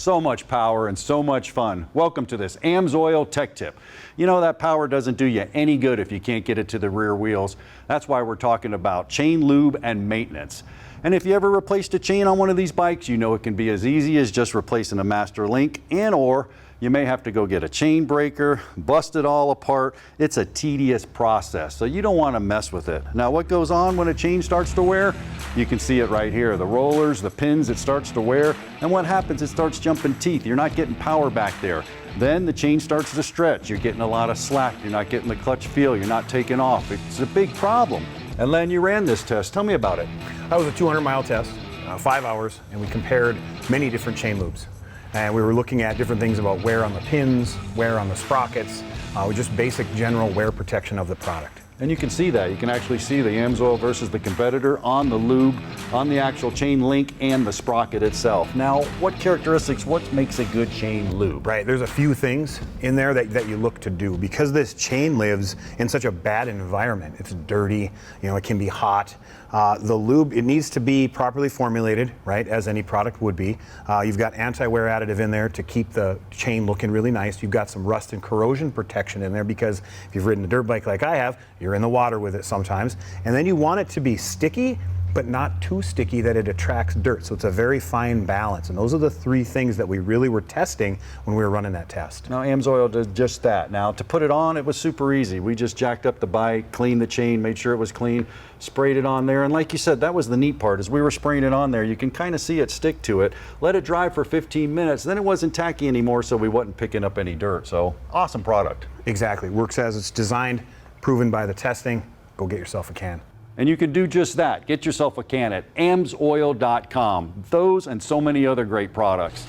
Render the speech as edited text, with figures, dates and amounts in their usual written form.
So much power and so much fun. Welcome to this AMSOIL Tech Tip. You know that power doesn't do you any good if you can't get it to the rear wheels. That's why we're talking about chain lube and maintenance. And if you ever replaced a chain on one of these bikes, you know it can be as easy as just replacing a master link, and or you may have to go get a chain breaker, bust it all apart. It's a tedious process, so you don't want to mess with it. Now, what goes on when a chain starts to wear? You can see it right here. The rollers, the pins, it starts to wear. And what happens? It starts jumping teeth. You're not getting power back there. Then the chain starts to stretch. You're getting a lot of slack. You're not getting the clutch feel. You're not taking off. It's a big problem. And Len, you ran this test. Tell me about it. That was a 200-mile test, 5 hours, and we compared many different chain lubes. And we were looking at different things about wear on the pins, wear on the sprockets, just basic general wear protection of the product. And you can see that. You can actually see the AMSOIL versus the competitor on the lube, on the actual chain link, and the sprocket itself. Now, what characteristics, what makes a good chain lube? Right, there's a few things in there that you look to do. Because this chain lives in such a bad environment, it's dirty, it can be hot. The lube, it needs to be properly formulated, right, as any product would be. You've got anti-wear additive in there to keep the chain looking really nice. You've got some rust and corrosion protection in there because if you've ridden a dirt bike like I have, you're in the water with it sometimes. And then you want it to be sticky, but not too sticky that it attracts dirt. So it's a very fine balance. And those are the three things that we really were testing when we were running that test. Now, AMSOIL did just that. Now, to put it on, it was super easy. We just jacked up the bike, cleaned the chain, made sure it was clean, sprayed it on there. And like you said, that was the neat part. As we were spraying it on there, you can kind of see it stick to it. Let it dry for 15 minutes. Then it wasn't tacky anymore, so we wasn't picking up any dirt. So, awesome product. Exactly. Works as it's designed, proven by the testing. Go get yourself a can. And you can do just that. Get yourself a can at AMSOIL.com. Those and so many other great products.